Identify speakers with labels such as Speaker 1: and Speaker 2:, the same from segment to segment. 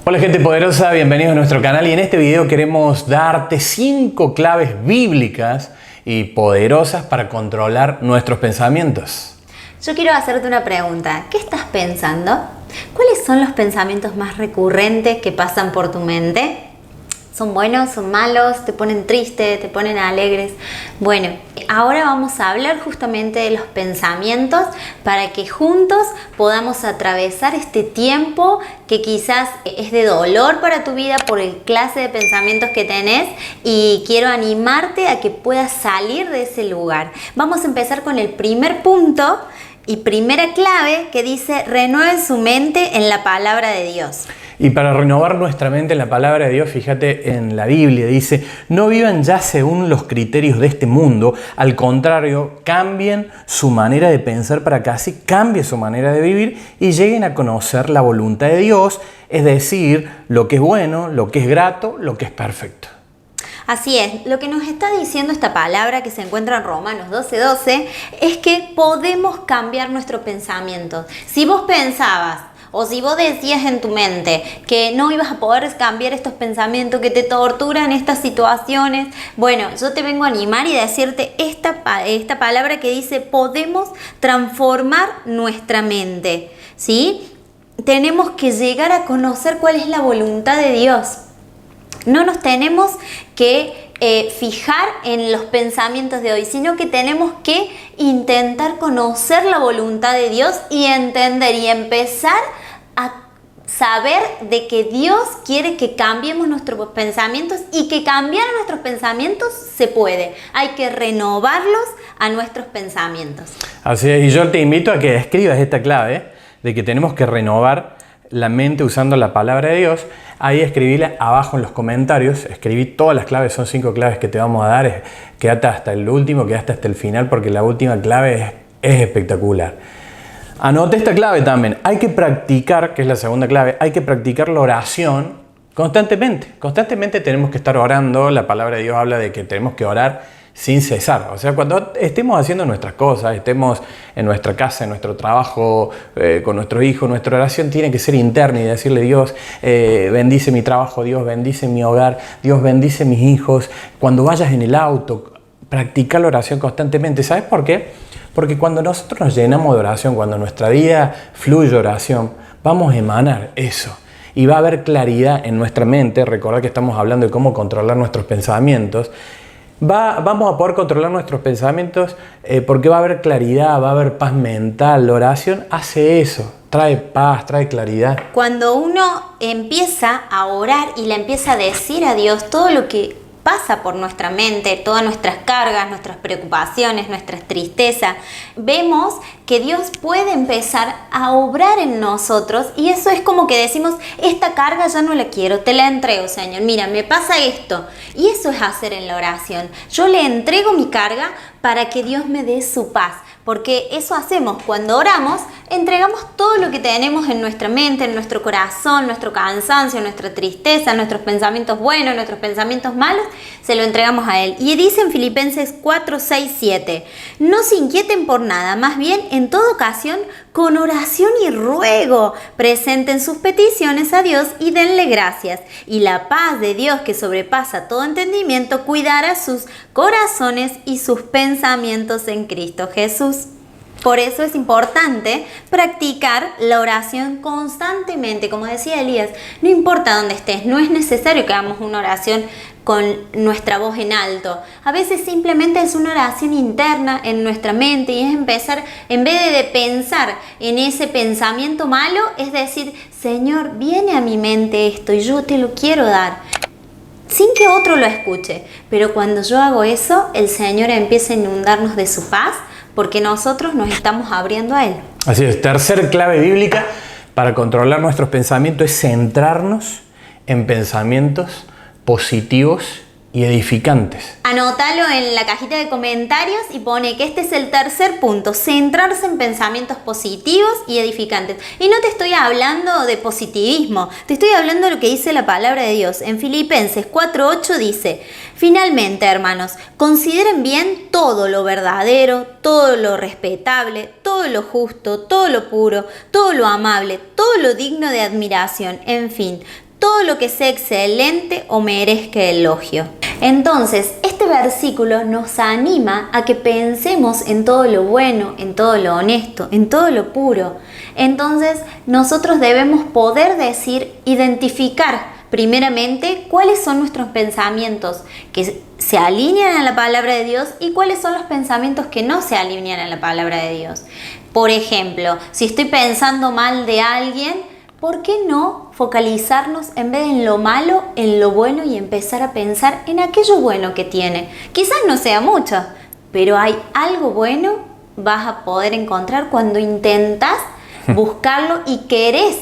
Speaker 1: Hola gente poderosa, bienvenidos a nuestro canal y en este video queremos darte 5 claves bíblicas y poderosas para controlar nuestros pensamientos.
Speaker 2: Yo quiero hacerte una pregunta. ¿Qué estás pensando? ¿Cuáles son los pensamientos más recurrentes que pasan por tu mente? ¿Son buenos? ¿Son malos? ¿Te ponen triste? ¿Te ponen alegres? Bueno, ahora vamos a hablar justamente de los pensamientos para que juntos podamos atravesar este tiempo que quizás es de dolor para tu vida por el clase de pensamientos que tenés, y quiero animarte a que puedas salir de ese lugar. Vamos a empezar con el primer punto y primera clave que dice: renueven su mente en la palabra de Dios.
Speaker 1: Y para renovar nuestra mente en la palabra de Dios, fíjate en la Biblia, dice: no vivan ya según los criterios de este mundo, al contrario, cambien su manera de pensar para que así cambie su manera de vivir y lleguen a conocer la voluntad de Dios, es decir, lo que es bueno, lo que es grato, lo que es perfecto.
Speaker 2: Así es, lo que nos está diciendo esta palabra que se encuentra en Romanos 12:12 es que podemos cambiar nuestro pensamiento. Si vos pensabas o si vos decías en tu mente que no ibas a poder cambiar estos pensamientos que te torturan, estas situaciones, bueno, yo te vengo a animar y decirte esta palabra que dice: podemos transformar nuestra mente, ¿sí? Tenemos que llegar a conocer cuál es la voluntad de Dios. No nos tenemos que fijar en los pensamientos de hoy, sino que tenemos que intentar conocer la voluntad de Dios y entender y empezar a saber de que Dios quiere que cambiemos nuestros pensamientos, y que cambiar nuestros pensamientos se puede. Hay que renovarlos a nuestros pensamientos.
Speaker 1: Así es, y yo te invito a que escribas esta clave de que tenemos que renovar la mente usando la palabra de Dios. Ahí escribíla abajo en los comentarios, escribí todas las claves, son 5 claves que te vamos a dar. Quédate hasta el último, quédate hasta el final, porque la última clave es espectacular. Anote esta clave también, hay que practicar, que es la segunda clave, hay que practicar la oración constantemente. Constantemente tenemos que estar orando. La palabra de Dios habla de que tenemos que orar sin cesar. O sea, cuando estemos haciendo nuestras cosas, estemos en nuestra casa, en nuestro trabajo, con nuestros hijos, nuestra oración tiene que ser interna y decirle: Dios, bendice mi trabajo, Dios bendice mi hogar, Dios bendice mis hijos. Cuando vayas en el auto, practica la oración constantemente. ¿Sabes por qué? Porque cuando nosotros nos llenamos de oración, cuando nuestra vida fluye oración, vamos a emanar eso. Y va a haber claridad en nuestra mente. Recordad que estamos hablando de cómo controlar nuestros pensamientos. Vamos a poder controlar nuestros pensamientos porque va a haber claridad, va a haber paz mental. La oración hace eso, trae paz, trae claridad.
Speaker 2: Cuando uno empieza a orar y le empieza a decir a Dios todo lo que pasa por nuestra mente, todas nuestras cargas, nuestras preocupaciones, nuestras tristezas, vemos que Dios puede empezar a obrar en nosotros, y eso es como que decimos: esta carga ya no la quiero, te la entrego, Señor, mira, me pasa esto. Y eso es hacer en la oración. Yo le entrego mi carga para que Dios me dé su paz, porque eso hacemos cuando oramos. Entregamos todo lo que tenemos en nuestra mente, en nuestro corazón, nuestro cansancio, nuestra tristeza, nuestros pensamientos buenos, nuestros pensamientos malos, se lo entregamos a Él. Y dice en Filipenses 4:6-7: no se inquieten por nada, más bien en toda ocasión, con oración y ruego, presenten sus peticiones a Dios y denle gracias. Y la paz de Dios, que sobrepasa todo entendimiento, cuidará sus corazones y sus pensamientos en Cristo Jesús. Por eso es importante practicar la oración constantemente. Como decía Elías, no importa dónde estés, no es necesario que hagamos una oración con nuestra voz en alto. A veces simplemente es una oración interna en nuestra mente, y es empezar, en vez de pensar en ese pensamiento malo, es decir: Señor, viene a mi mente esto y yo te lo quiero dar, sin que otro lo escuche. Pero cuando yo hago eso, el Señor empieza a inundarnos de su paz, porque nosotros nos estamos abriendo a Él.
Speaker 1: Así es, tercera clave bíblica para controlar nuestros pensamientos es centrarnos en pensamientos positivos y edificantes.
Speaker 2: Anótalo en la cajita de comentarios y pone que este es el tercer punto: centrarse en pensamientos positivos y edificantes. Y no te estoy hablando de positivismo, te estoy hablando de lo que dice la palabra de Dios. En Filipenses 4:8 dice: finalmente, hermanos, consideren bien todo lo verdadero, todo lo respetable, todo lo justo, todo lo puro, todo lo amable, todo lo digno de admiración, en fin, todo lo que sea excelente o merezca elogio. Entonces, este versículo nos anima a que pensemos en todo lo bueno, en todo lo honesto, en todo lo puro. Entonces, nosotros debemos poder identificar primeramente cuáles son nuestros pensamientos que se alinean a la palabra de Dios y cuáles son los pensamientos que no se alinean a la palabra de Dios. Por ejemplo, si estoy pensando mal de alguien, ¿por qué no focalizarnos en vez de en lo malo, en lo bueno y empezar a pensar en aquello bueno que tiene? Quizás no sea mucho, pero hay algo bueno vas a poder encontrar cuando intentas buscarlo y querés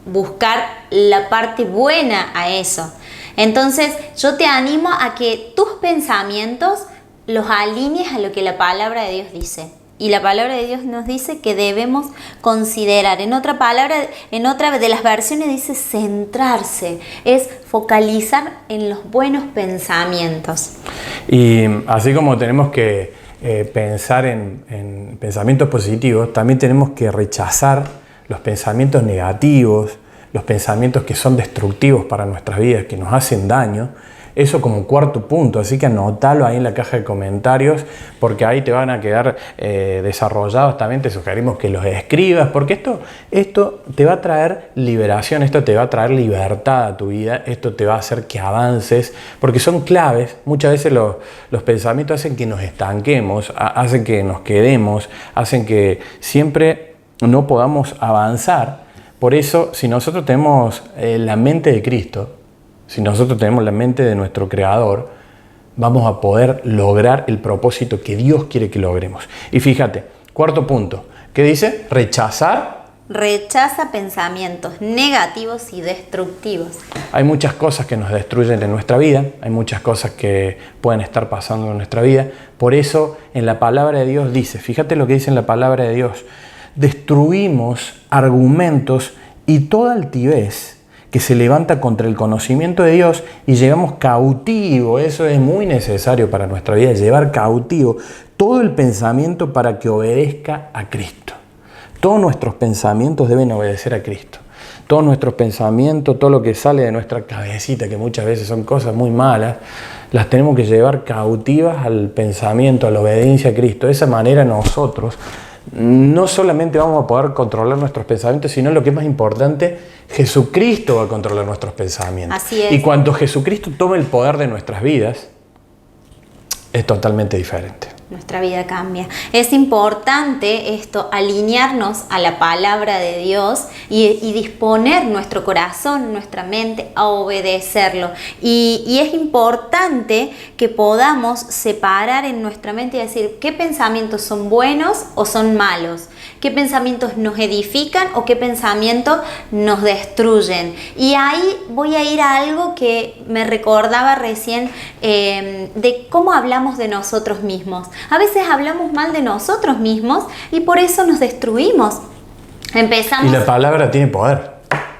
Speaker 2: buscar la parte buena a eso. Entonces yo te animo a que tus pensamientos los alinees a lo que la palabra de Dios dice. Y la palabra de Dios nos dice que debemos considerar. En otra de las versiones dice centrarse. Es focalizar en los buenos pensamientos.
Speaker 1: Y así como tenemos que pensar en pensamientos positivos, también tenemos que rechazar los pensamientos negativos, los pensamientos que son destructivos para nuestras vidas, que nos hacen daño. Eso como cuarto punto, así que anótalo ahí en la caja de comentarios, porque ahí te van a quedar desarrollados. También te sugerimos que los escribas, porque esto te va a traer liberación, esto te va a traer libertad a tu vida, esto te va a hacer que avances, porque son claves. Muchas veces los pensamientos hacen que nos estanquemos, hacen que nos quedemos, hacen que siempre no podamos avanzar. Por eso, si nosotros tenemos la mente de Cristo, si nosotros tenemos la mente de nuestro Creador, vamos a poder lograr el propósito que Dios quiere que logremos. Y fíjate, cuarto punto, ¿qué dice?
Speaker 2: Rechaza pensamientos negativos y destructivos.
Speaker 1: Hay muchas cosas que nos destruyen en nuestra vida, hay muchas cosas que pueden estar pasando en nuestra vida. Por eso en la palabra de Dios dice, fíjate lo que dice en la palabra de Dios, destruimos argumentos y toda altivez que se levanta contra el conocimiento de Dios y llevamos cautivo, eso es muy necesario para nuestra vida, llevar cautivo todo el pensamiento para que obedezca a Cristo. Todos nuestros pensamientos deben obedecer a Cristo. Todos nuestros pensamientos, todo lo que sale de nuestra cabecita, que muchas veces son cosas muy malas, las tenemos que llevar cautivas al pensamiento, a la obediencia a Cristo. De esa manera nosotros no solamente vamos a poder controlar nuestros pensamientos, sino lo que es más importante, Jesucristo va a controlar nuestros pensamientos.
Speaker 2: Así es.
Speaker 1: Y cuando Jesucristo toma el poder de nuestras vidas, es totalmente diferente.
Speaker 2: Nuestra vida cambia. Es importante alinearnos a la palabra de Dios y disponer nuestro corazón, nuestra mente a obedecerlo. Y es importante que podamos separar en nuestra mente y decir qué pensamientos son buenos o son malos, qué pensamientos nos edifican o qué pensamientos nos destruyen. Y ahí voy a ir a algo que me recordaba recién de cómo hablamos de nosotros mismos. A veces hablamos mal de nosotros mismos y por eso nos destruimos.
Speaker 1: Y la palabra tiene poder.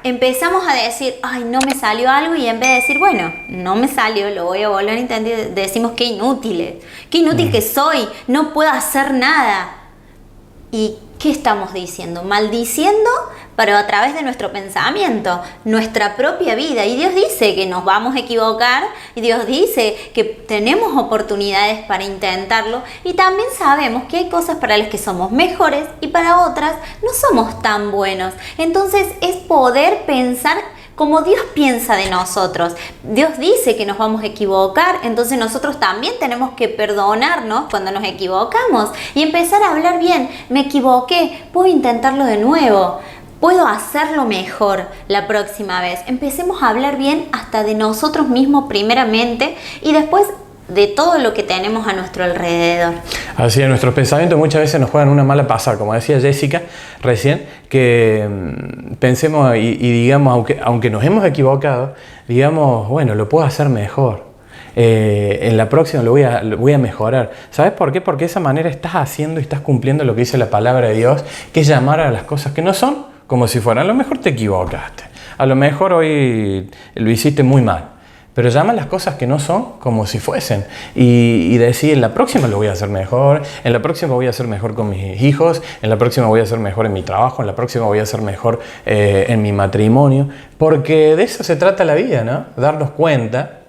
Speaker 2: Empezamos a decir, ay, no me salió algo, y en vez de decir, bueno, no me salió, lo voy a volver a intentar, decimos qué inútil que soy, no puedo hacer nada. ¿Y qué estamos diciendo? Maldiciendo, pero a través de nuestro pensamiento, nuestra propia vida. Y Dios dice que nos vamos a equivocar, y Dios dice que tenemos oportunidades para intentarlo, y también sabemos que hay cosas para las que somos mejores y para otras no somos tan buenos. Entonces es poder pensar como Dios piensa de nosotros. Dios dice que nos vamos a equivocar, entonces nosotros también tenemos que perdonarnos cuando nos equivocamos y empezar a hablar bien. Me equivoqué, puedo intentarlo de nuevo, puedo hacerlo mejor la próxima vez. Empecemos a hablar bien hasta de nosotros mismos primeramente y después de todo lo que tenemos a nuestro alrededor.
Speaker 1: Así es, nuestros pensamientos muchas veces nos juegan una mala pasada, como decía Jessica recién, que pensemos y digamos, aunque nos hemos equivocado, digamos, bueno, lo puedo hacer mejor. En la próxima lo voy a mejorar. ¿Sabes por qué? Porque de esa manera estás haciendo y estás cumpliendo lo que dice la palabra de Dios, que es llamar a las cosas que no son como si fueran. A lo mejor te equivocaste, a lo mejor hoy lo hiciste muy mal, pero llama las cosas que no son como si fuesen. Y decir, en la próxima lo voy a hacer mejor, en la próxima voy a hacer mejor con mis hijos, en la próxima voy a hacer mejor en mi trabajo, en la próxima voy a hacer mejor en mi matrimonio. Porque de eso se trata la vida, ¿no? Darnos cuenta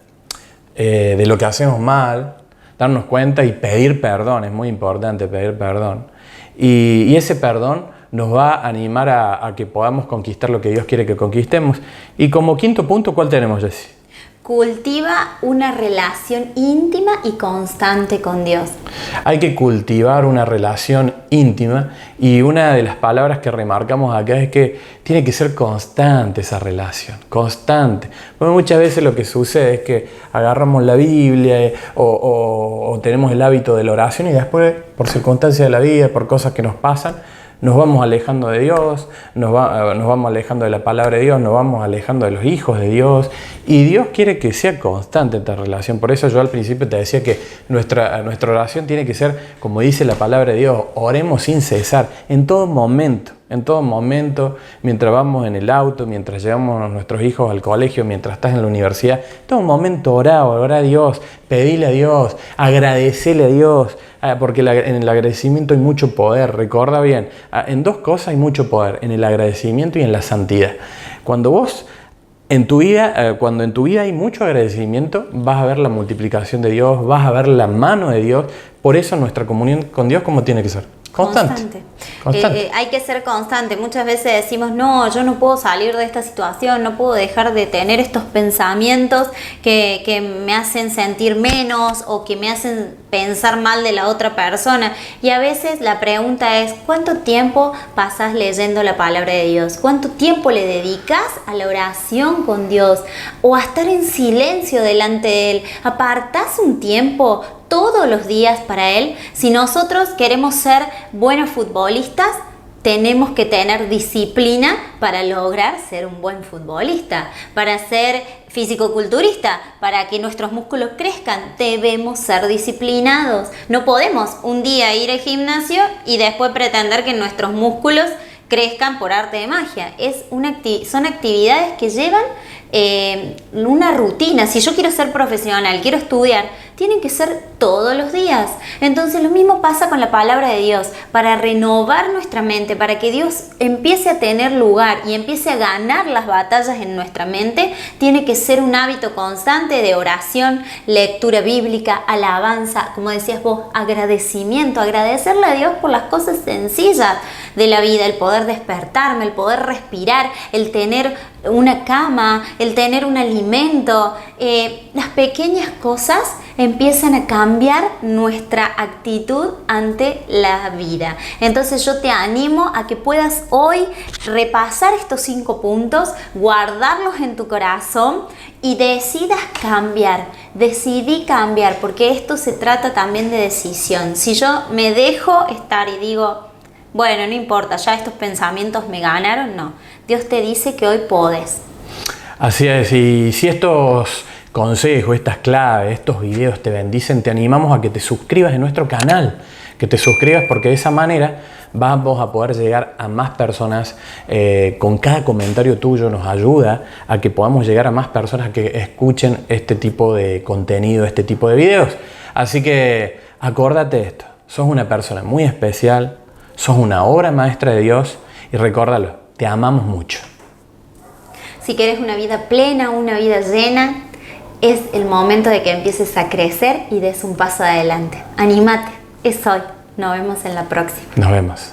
Speaker 1: de lo que hacemos mal, darnos cuenta y pedir perdón. Es muy importante pedir perdón. Y ese perdón nos va a animar a que podamos conquistar lo que Dios quiere que conquistemos. Y como quinto punto, ¿cuál tenemos, Jessy?
Speaker 2: Cultiva una relación íntima y constante con Dios.
Speaker 1: Hay que cultivar una relación íntima, y una de las palabras que remarcamos acá es que tiene que ser constante esa relación, constante. Porque muchas veces lo que sucede es que agarramos la Biblia o tenemos el hábito de la oración y después, por circunstancias de la vida, por cosas que nos pasan, nos vamos alejando de Dios, nos vamos alejando de la palabra de Dios, nos vamos alejando de los hijos de Dios, y Dios quiere que sea constante esta relación. Por eso yo al principio te decía que nuestra oración tiene que ser, como dice la palabra de Dios, oremos sin cesar, en todo momento, mientras vamos en el auto, mientras llevamos a nuestros hijos al colegio, mientras estás en la universidad, en todo momento orá a Dios, pedile a Dios, agradecele a Dios, porque en el agradecimiento hay mucho poder. Recuerda bien, en dos cosas hay mucho poder, en el agradecimiento y en la santidad. Cuando en tu vida hay mucho agradecimiento, vas a ver la multiplicación de Dios, vas a ver la mano de Dios. Por eso nuestra comunión con Dios, ¿cómo tiene que ser? Constante.
Speaker 2: Hay que ser constante. Muchas veces decimos, no, yo no puedo salir de esta situación, no puedo dejar de tener estos pensamientos que me hacen sentir menos o que me hacen pensar mal de la otra persona. Y a veces la pregunta es, ¿cuánto tiempo pasas leyendo la palabra de Dios? ¿Cuánto tiempo le dedicas a la oración con Dios? O a estar en silencio delante de Él. ¿Apartás un tiempo todos los días para Él? Si nosotros queremos ser buenos futbolistas, tenemos que tener disciplina para lograr ser un buen futbolista. Para ser fisicoculturista, para que nuestros músculos crezcan, debemos ser disciplinados. No podemos un día ir al gimnasio y después pretender que nuestros músculos crezcan por arte de magia. Son actividades que llevan una rutina. Si yo quiero ser profesional, quiero estudiar, tienen que ser todos los días. Entonces lo mismo pasa con la palabra de Dios. Para renovar nuestra mente, para que Dios empiece a tener lugar y empiece a ganar las batallas en nuestra mente, tiene que ser un hábito constante de oración, lectura bíblica, alabanza, como decías vos, agradecimiento, agradecerle a Dios por las cosas sencillas de la vida, el poder despertarme, el poder respirar, el tener una cama, el tener un alimento. Las pequeñas cosas empiezan a cambiar nuestra actitud ante la vida. Entonces yo te animo a que puedas hoy repasar estos 5 puntos, guardarlos en tu corazón y decidas cambiar. Decidí cambiar, porque esto se trata también de decisión. Si yo me dejo estar y digo, bueno, no importa, ya estos pensamientos me ganaron, no. Dios te dice que hoy podés.
Speaker 1: Así es, y si estos consejos, estas claves, estos videos te bendicen, te animamos a que te suscribas en nuestro canal, que te suscribas, porque de esa manera vamos a poder llegar a más personas. Con cada comentario tuyo nos ayuda a que podamos llegar a más personas que escuchen este tipo de contenido, este tipo de videos. Así que acuérdate de esto, sos una persona muy especial, sos una obra maestra de Dios, y recuérdalo, te amamos mucho.
Speaker 2: Si quieres una vida plena, una vida llena, es el momento de que empieces a crecer y des un paso adelante. Anímate, es hoy. Nos vemos en la próxima.
Speaker 1: Nos vemos.